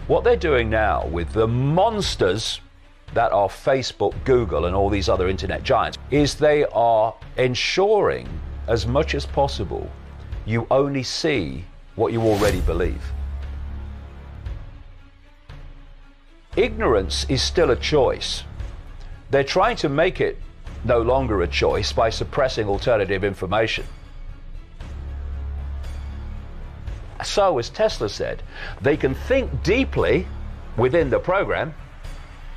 What they're doing now with the monsters that are Facebook, Google, and all these other internet giants is they are ensuring as much as possible you only see what you already believe. Ignorance is still a choice. They're trying to make it no longer a choice by suppressing alternative information. So, as Tesla said, they can think deeply within the program,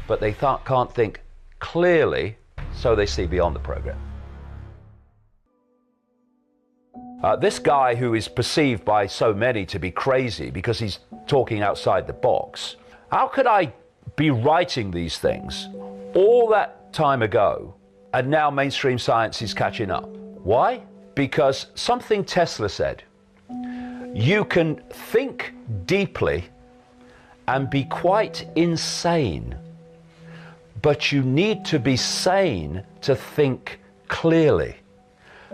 but they can't think clearly, so they see beyond the program. This guy who is perceived by so many to be crazy because he's talking outside the box, how could I be writing these things all that time ago and now mainstream science is catching up? Why? Because something Tesla said. You can think deeply and be quite insane, but you need to be sane to think clearly.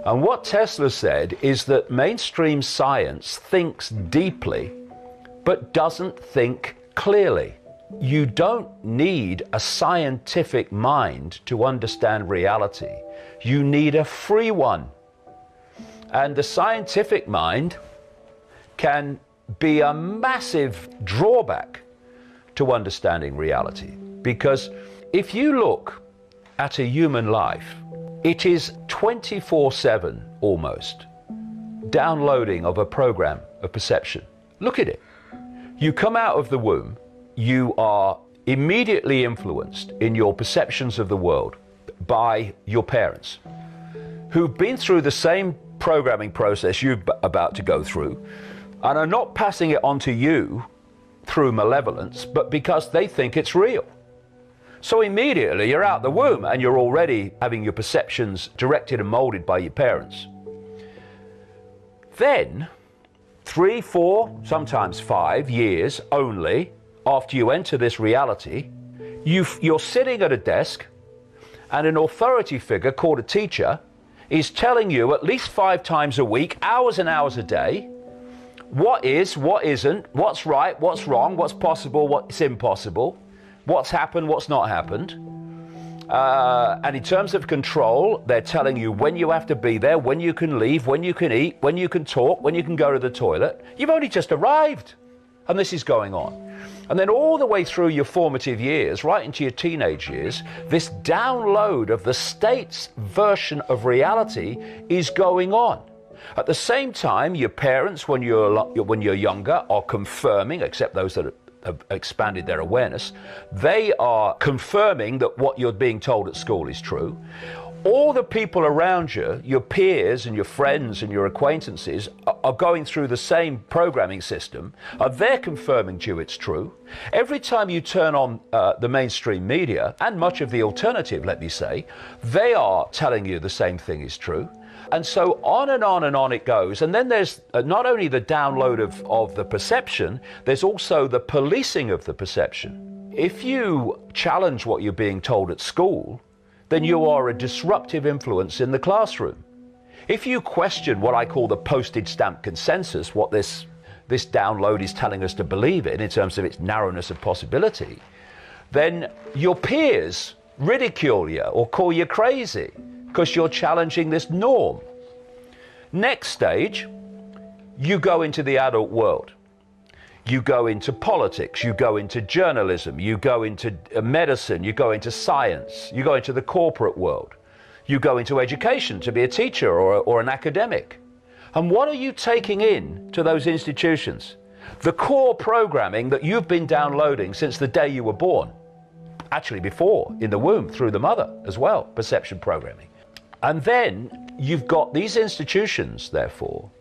And what Tesla said is that mainstream science thinks deeply, but doesn't think clearly. You don't need a scientific mind to understand reality. You need a free one. And the scientific mind can be a massive drawback to understanding reality. Because if you look at a human life, it is 24/7 almost downloading of a program of perception. Look at it. You come out of the womb, you are immediately influenced in your perceptions of the world by your parents, who've been through the same programming process you're about to go through, and are not passing it on to you through malevolence, but because they think it's real. So immediately you're out the womb and you're already having your perceptions directed and molded by your parents. Then, 3, 4, sometimes 5 years only after you enter this reality, you're sitting at a desk and an authority figure called a teacher is telling you at least 5 times a week, hours and hours a day, what is, what isn't, what's right, what's wrong, what's possible, what's impossible, what's happened, what's not happened. And in terms of control, they're telling you when you have to be there, when you can leave, when you can eat, when you can talk, when you can go to the toilet. You've only just arrived, and this is going on. And then all the way through your formative years, right into your teenage years, this download of the state's version of reality is going on. At the same time, your parents, when you're younger, are confirming, except those that have expanded their awareness, they are confirming that what you're being told at school is true. All the people around you, your peers and your friends and your acquaintances, are going through the same programming system. They're confirming to you it's true. Every time you turn on the mainstream media, and much of the alternative, let me say, they are telling you the same thing is true. And so on and on and on it goes. And then there's not only the download of the perception, there's also the policing of the perception. If you challenge what you're being told at school, then you are a disruptive influence in the classroom. If you question what I call the postage stamp consensus, what this download is telling us to believe in terms of its narrowness of possibility, then your peers ridicule you or call you crazy because you're challenging this norm. Next stage, you go into the adult world. You go into politics, you go into journalism, you go into medicine, you go into science, you go into the corporate world. You go into education to be a teacher or an academic. And what are you taking in to those institutions? The core programming that you've been downloading since the day you were born. Actually before, in the womb, through the mother as well, perception programming. And then you've got these institutions, therefore,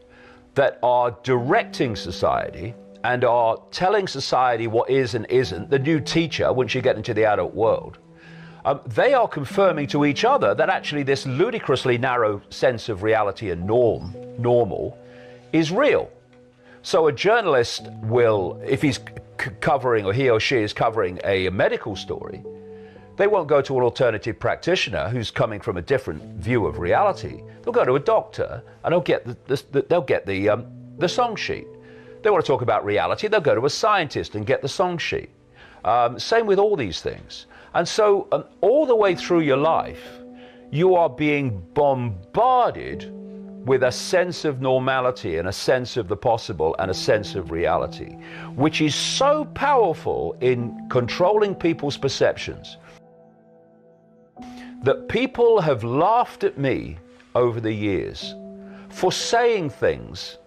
that are directing society and are telling society what is and isn't. The new teacher, once you get into the adult world, they are confirming to each other that actually this ludicrously narrow sense of reality and normal, is real. So a journalist will, if he's covering, or he or she is covering a medical story, they won't go to an alternative practitioner who's coming from a different view of reality. They'll go to a doctor and they'll get the song sheet. They want to talk about reality, they'll go to a scientist and get the song sheet. Same with all these things. And so all the way through your life, you are being bombarded with a sense of normality and a sense of the possible and a sense of reality, which is so powerful in controlling people's perceptions that people have laughed at me over the years for saying things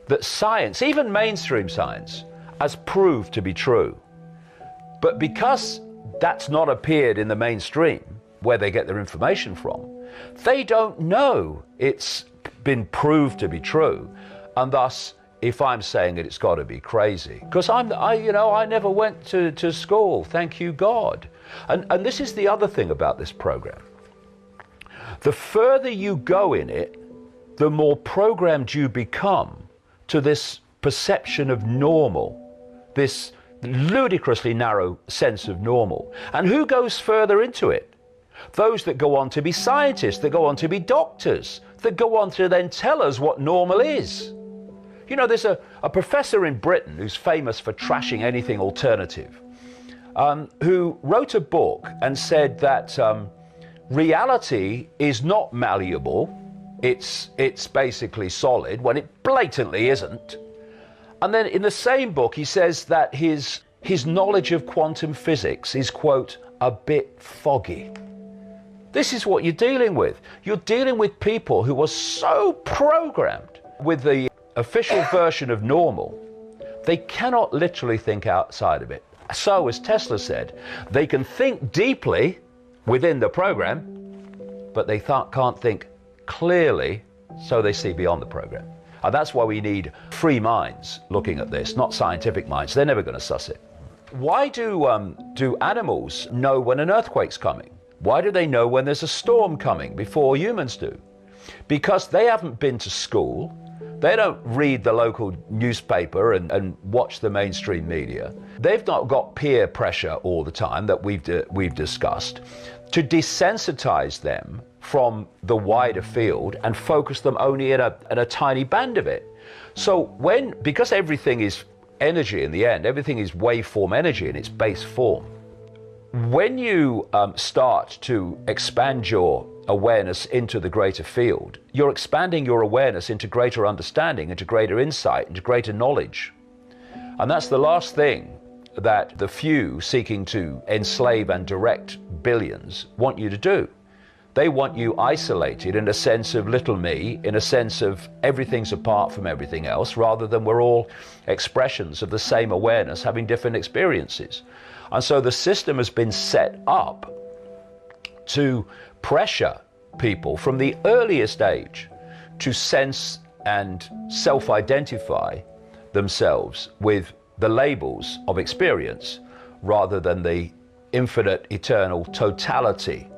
that science, even mainstream science, has proved to be true. But because that's not appeared in the mainstream, where they get their information from, they don't know it's been proved to be true, and thus, if I'm saying it, it's got to be crazy. Because I never went to school, thank you God. And this is the other thing about this program. The further you go in it, the more programmed you become to this perception of normal, this ludicrously narrow sense of normal. And who goes further into it? Those that go on to be scientists, that go on to be doctors, that go on to then tell us what normal is. You know, there's a professor in Britain who's famous for trashing anything alternative, who wrote a book and said that reality is not malleable, it's basically solid, when it blatantly isn't. And then in the same book, he says that his knowledge of quantum physics is, quote, a bit foggy. This is what you're dealing with. You're dealing with people who are so programmed with the official version of normal, they cannot literally think outside of it. So, as Tesla said, they can think deeply within the program, but they can't think clearly, so they see beyond the program. And that's why we need free minds looking at this, not scientific minds. They're never going to suss it. Why do animals know when an earthquake's coming? Why do they know when there's a storm coming before humans do? Because they haven't been to school. They don't read the local newspaper and watch the mainstream media. They've not got peer pressure all the time that we've discussed to desensitize them from the wider field and focus them only in a tiny band of it. So because everything is energy in the end, everything is waveform energy in its base form. When you start to expand your awareness into the greater field, you're expanding your awareness into greater understanding, into greater insight, into greater knowledge. And that's the last thing that the few seeking to enslave and direct billions want you to do. They want you isolated in a sense of little me, in a sense of everything's apart from everything else, rather than we're all expressions of the same awareness having different experiences. And so the system has been set up to pressure people from the earliest age to sense and self-identify themselves with the labels of experience rather than the infinite, eternal totality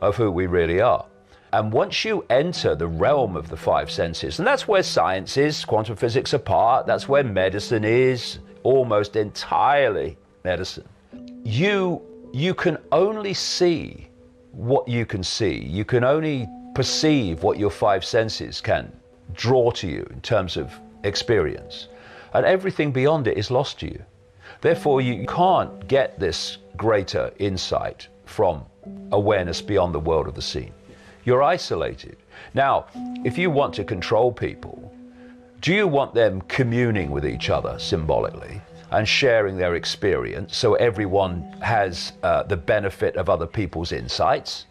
of who we really are. And once you enter the realm of the five senses, and that's where science is, quantum physics apart, that's where medicine is, almost entirely medicine. You can only see what you can see. You can only perceive what your five senses can draw to you in terms of experience. And everything beyond it is lost to you. Therefore, you can't get this greater insight from awareness beyond the world of the seen. You're isolated. Now, if you want to control people, do you want them communing with each other symbolically and sharing their experience so everyone has the benefit of other people's insights?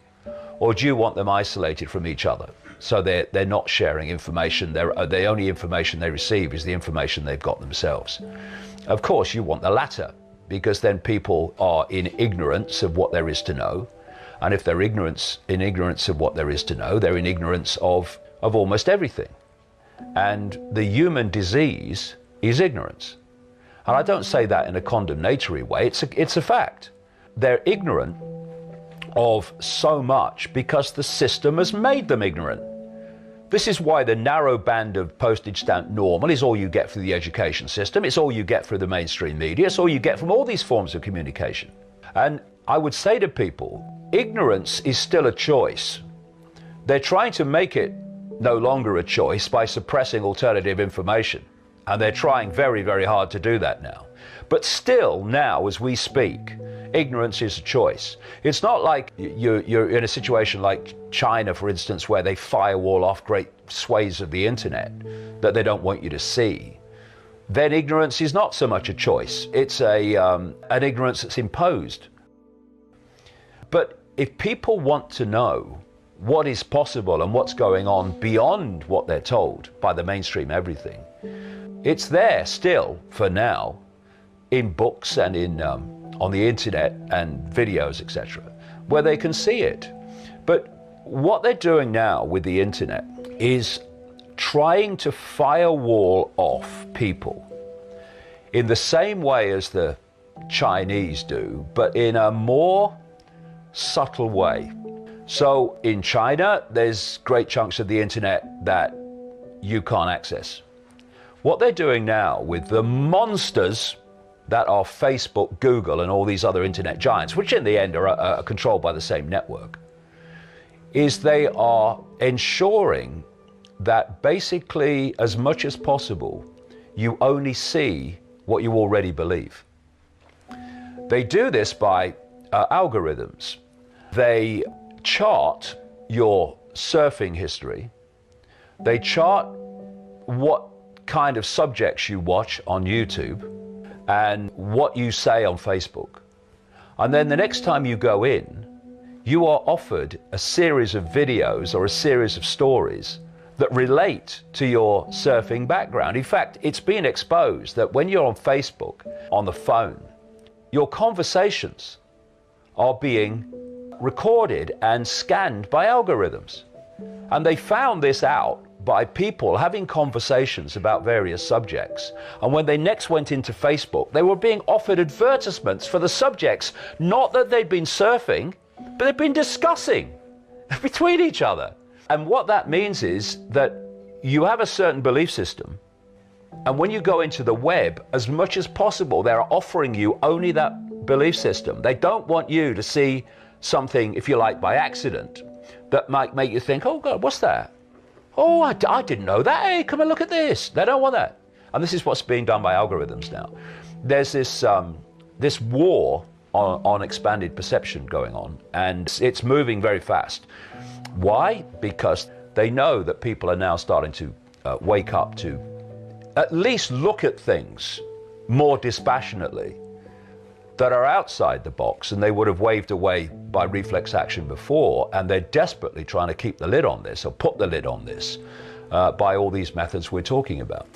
Or do you want them isolated from each other so they're not sharing information? The only information they receive is the information they've got themselves. Of course, you want the latter, because then people are in ignorance of what there is to know. And if they're in ignorance of what there is to know, they're in ignorance of almost everything. And the human disease is ignorance. And I don't say that in a condemnatory way, it's a fact. They're ignorant of so much because the system has made them ignorant. This is why the narrow band of postage stamp normal is all you get through the education system, it's all you get through the mainstream media, it's all you get from all these forms of communication. And I would say to people, ignorance is still a choice. They're trying to make it no longer a choice by suppressing alternative information. And they're trying very, very hard to do that now. But still, now, as we speak, ignorance is a choice. It's not like you're in a situation like China, for instance, where they firewall off great swathes of the internet that they don't want you to see. Then ignorance is not so much a choice. It's an ignorance that's imposed. But if people want to know what is possible and what's going on beyond what they're told by the mainstream everything, it's there still, for now, in books and in on the internet and videos, etc., where they can see it. But what they're doing now with the internet is trying to firewall off people in the same way as the Chinese do, but in a more subtle way. So in China, there's great chunks of the internet that you can't access. What they're doing now with the monsters that are Facebook, Google, and all these other internet giants, which in the end are controlled by the same network, is they are ensuring that basically, as much as possible, you only see what you already believe. They do this by algorithms. They chart your surfing history. They chart what kind of subjects you watch on YouTube and what you say on Facebook. And then the next time you go in, you are offered a series of videos or a series of stories that relate to your surfing background. In fact, it's been exposed that when you're on Facebook, on the phone, your conversations are being recorded and scanned by algorithms. And they found this out by people having conversations about various subjects. And when they next went into Facebook, they were being offered advertisements for the subjects, not that they'd been surfing, but they'd been discussing between each other. And what that means is that you have a certain belief system, and when you go into the web, as much as possible, they're offering you only that belief system. They don't want you to see something, if you like, by accident, that might make you think, oh God, what's that? Oh, I didn't know that. Hey, come and look at this. They don't want that. And this is what's being done by algorithms now. There's this war on expanded perception going on, and it's moving very fast. Why? Because they know that people are now starting to wake up to at least look at things more dispassionately that are outside the box, and they would have waved away by reflex action before, and they're desperately trying to keep the lid on this, or put the lid on this, by all these methods we're talking about.